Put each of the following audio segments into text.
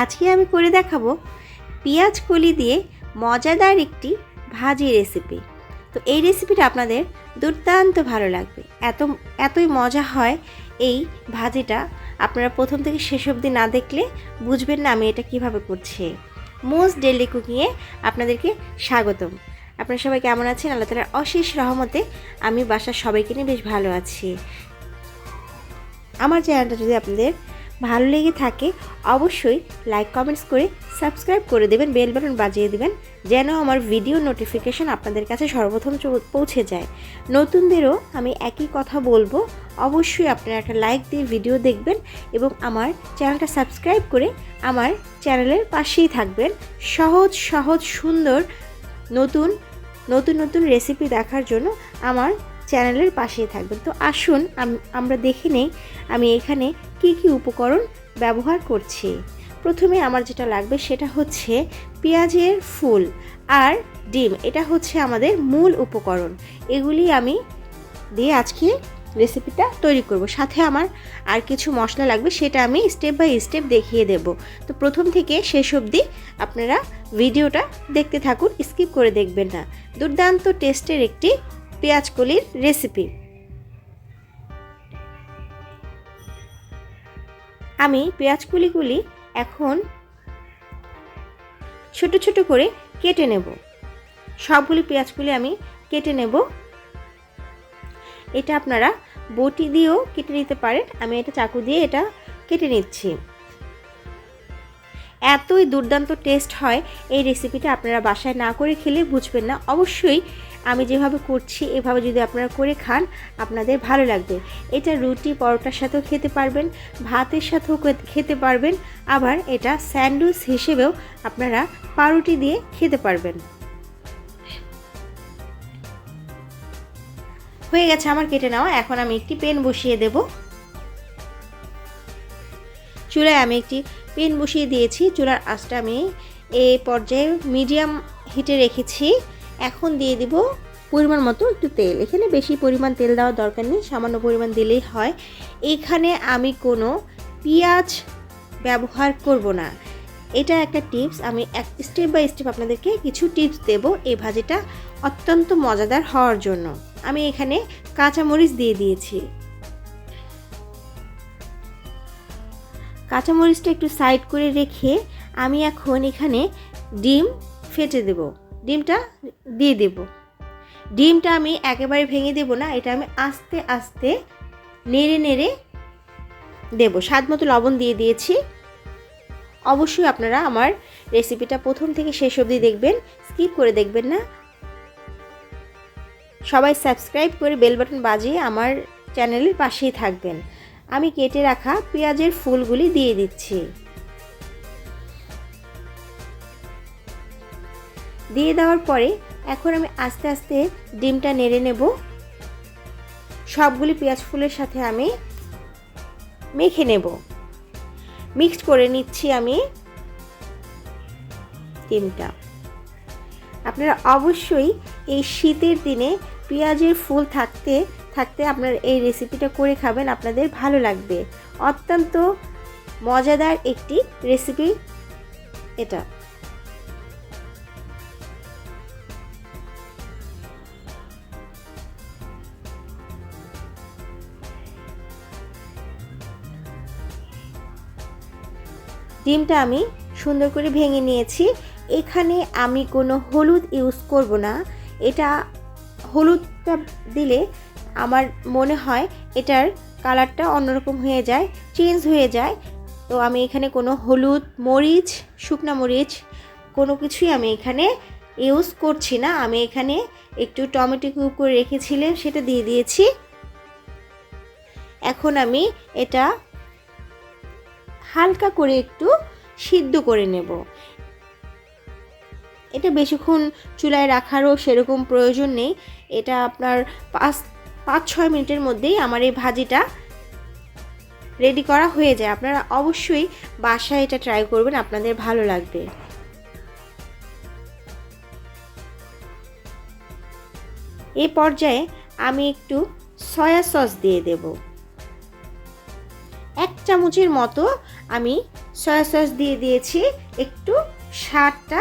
আজকে আমি করে দেখাবো পেঁয়াজ কলি দিয়ে মজাদার একটি ভাজি রেসিপি। তো এই রেসিপিটা আপনাদের দুর্দান্ত ভালো লাগবে, এতই মজা হয় এই ভাজিটা। আপনারা প্রথম থেকে শেষ অবধি না দেখলে বুঝবেন না আমি এটা কিভাবে করছি। মোস্ট ডেইলি কুকিংয়ে আপনাদেরকে স্বাগতম। আপনারা সবাই কেমন আছেন? আল্লাহ তাআলার অশেষ রহমতে আমি বাসার সবাইকে নিয়ে বেশ ভালো আছি। আমার চ্যানেলটা যদি আপনাদের ভালো লেগে থাকে অবশ্যই লাইক কমেন্টস করে সাবস্ক্রাইব করে দেবেন, বেল বাটন বাজিয়ে দেবেন যেন আমার ভিডিও নোটিফিকেশন আপনাদের কাছে সর্বপ্রথম পৌঁছে যায়। নতুনদেরও আমি একই কথা বলবো, অবশ্যই আপনারা একটা লাইক দিয়ে ভিডিও দেখবেন এবং আমার চ্যানেলটা সাবস্ক্রাইব করে আমার চ্যানেলের পাশেই থাকবেন। সহজ সহজ সুন্দর নতুন নতুন নতুন রেসিপি দেখার জন্য আমার চ্যানেলের পাশেই থাকবেন। তো আসুন আমরা দেখে নেই আমি এখানে কি কি উপকরণ ব্যবহার করছি। প্রথমে আমার যেটা লাগবে সেটা হচ্ছে পেঁয়াজের ফুল আর ডিম। এটা হচ্ছে আমাদের মূল উপকরণ। এগুলি আমি দিয়ে আজকে রেসিপিটা তৈরি করব। সাথে আমার আর কিছু মশলা লাগবে, সেটা আমি স্টেপ বাই স্টেপ দেখিয়ে দেব। তো প্রথম থেকে শেষ অবধি আপনারা ভিডিওটা দেখতে থাকুন, স্কিপ করে দেখবেন না। দুর্দান্ত টেস্টের একটি পেঁয়াজ কলির রেসিপি। আমি পেঁয়াজ কলিগুলি এখন ছোট ছোট করে কেটে নেব। সবগুলি পেঁয়াজ কলি আমি কেটে নেব। এটা আপনারা বটি দিয়েও কেটে নিতে পারেন, আমি এটা চাকু দিয়ে এটা কেটে নিচ্ছি। এতই দুর্দান্ত টেস্ট হয় এই রেসিপিটা, আপনারা বাসায় না করে খেলে বুঝবেন না। অবশ্যই আমি যেভাবে করছি এভাবে যদি আপনারা করে খান আপনাদের ভালো লাগবে। এটা রুটি পরোটার সাথেও খেতে পারবেন, ভাতের সাথেও খেতে পারবেন, আবার এটা স্যান্ডউইচ হিসেবেও আপনারা পাউরুটি দিয়ে খেতে পারবেন। হয়ে গেছে আমার কেটে নেওয়া। এখন আমি একটি প্যান বসিয়ে দেব। চুলায় আমি একটি প্যান বসিয়ে দিয়েছি। চুলার আঁচটা আমি এই পর্যায়ে মিডিয়াম হিটে রেখেছি। এখন দিয়ে দিব পরিমাণ মতো একটু তেল। এখানে বেশি পরিমাণ তেল দেওয়ার দরকার নেই, সামান্য পরিমাণ দিলেই হয়। এখানে আমি কোনো পেঁয়াজ ব্যবহার করব না। এটা একটা টিপস, আমি স্টেপ বাই স্টেপ আপনাদেরকে কিছু টিপস দেব এই ভাজিটা অত্যন্ত মজাদার হওয়ার জন্য। আমি এখানে কাঁচামরিচ দিয়ে দিয়েছি। কাঁচামরিচটা একটু সাইড করে রেখে আমি এখন এখানে ডিম ফেটে দেব। ডিমটা দিয়ে দেব। ডিমটা আমি একেবারে ভেঙে দেব না, এটা আমি আস্তে আস্তে নেড়ে নেড়ে দেব। স্বাদ মতো লবণ দিয়ে দিয়েছি। অবশ্যই আপনারা আমার রেসিপিটা প্রথম থেকে শেষ অবধি দেখবেন, স্কিপ করে দেখবেন না। সবাই সাবস্ক্রাইব করে বেল বাটন বাজিয়ে আমার চ্যানেলের পাশেই থাকবেন। আমি কেটে রাখা পেঁয়াজের ফুলগুলি দিয়ে দিচ্ছি। দিয়ে দেওয়ার পরে এখন আমি আস্তে আস্তে ডিমটা নেড়ে নেব। সবগুলি পেঁয়াজ ফুলের সাথে আমি মেখে নেব। মিক্সড করে নিচ্ছি আমি ডিমটা। আপনারা অবশ্যই এই শীতের দিনে পেঁয়াজের ফুল থাকতে থাকতে আপনারা এই রেসিপিটা করে খাবেন, আপনাদের ভালো লাগবে। অত্যন্ত মজাদার একটি রেসিপি এটা। ডিমটা আমি সুন্দর করে ভেঙে নিয়েছি। এখানে আমি কোনো হলুদ ইউজ করব না। এটা হলুদটা দিলে আমার মনে হয় এটার কালারটা অন্যরকম হয়ে যায়, চেঞ্জ হয়ে যায়। তো আমি এখানে কোনো হলুদ, মরিচ, শুকনা মরিচ কোনো কিছুই আমি এখানে ইউজ করছি না। আমি এখানে একটু টমেটো কিউব করে রেখেছিলাম, সেটা দিয়ে দিয়েছি। এখন আমি এটা হালকা করে একটু সিদ্ধ করে নেব। এটা বেশিক্ষণ চুলায় রাখারও সেরকম প্রয়োজন নেই। এটা আপনার 5-6 মিনিটের মধ্যেই আমার এই ভাজিটা রেডি করা হয়ে যায়। আপনারা অবশ্যই বাসায় এটা ট্রাই করবেন, আপনাদের ভালো লাগবে। এই পর্যায়ে আমি একটু সয়া সস দিয়ে দেব। 1 চামচের মতো আমি সয়া সস দিয়ে দিয়েছি একটু স্বাদটা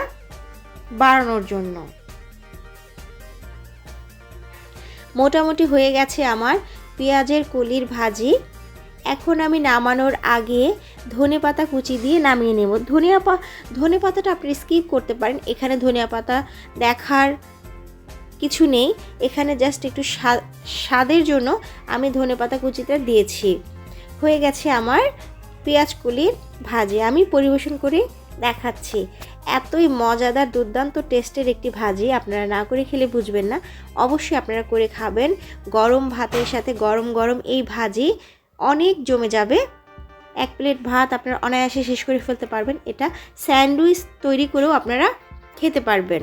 বাড়ানোর জন্য। মোটামুটি হয়ে গেছে আমার পেঁয়াজের কলির ভাজি। এখন আমি নামানোর আগে ধনেপাতা কুচি দিয়ে নামিয়ে নেব। ধনেপাতাটা আপনি স্কিপ করতে পারেন, এখানে ধনিয়া পাতা দেখার কিছু নেই, এখানে জাস্ট একটু স্বাদের জন্য আমি ধনেপাতা কুচিটা দিয়েছি। হয়ে গেছে আমার পেঁয়াজ কলির ভাজি। আমি পরিবেশন করে দেখাচ্ছি। এতই মজাদার দুর্দান্ত টেস্টের একটি ভাজি, আপনারা না করে খেলে বুঝবেন না। অবশ্যই আপনারা করে খাবেন। গরম ভাতের সাথে গরম গরম এই ভাজি অনেক জমে যাবে। এক প্লেট ভাত আপনারা অনায়াসে শেষ করে ফেলতে পারবেন। এটা স্যান্ডউইচ তৈরি করেও আপনারা খেতে পারবেন।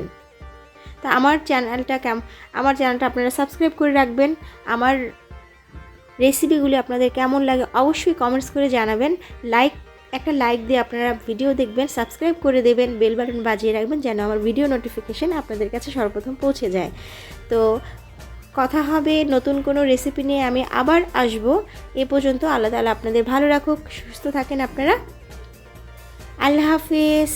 তা আমার চ্যানেলটা আপনারা সাবস্ক্রাইব করে রাখবেন। আমার রেসিপিগুলি আপনাদের কেমন লাগে অবশ্যই কমেন্টস করে জানাবেন। একটা লাইক দিয়ে আপনারা ভিডিও দেখবেন, সাবস্ক্রাইব করে দেবেন, বেল বাটন বাজিয়ে রাখবেন যেন আমার ভিডিও নোটিফিকেশান আপনাদের কাছে সর্বপ্রথম পৌঁছে যায়। তো কথা হবে নতুন কোনো রেসিপি নিয়ে, আমি আবার আসবো। এ পর্যন্ত আল্লাহ তাআলা আপনাদের ভালো রাখুক, সুস্থ থাকেন আপনারা। আল্লাহ হাফেজ।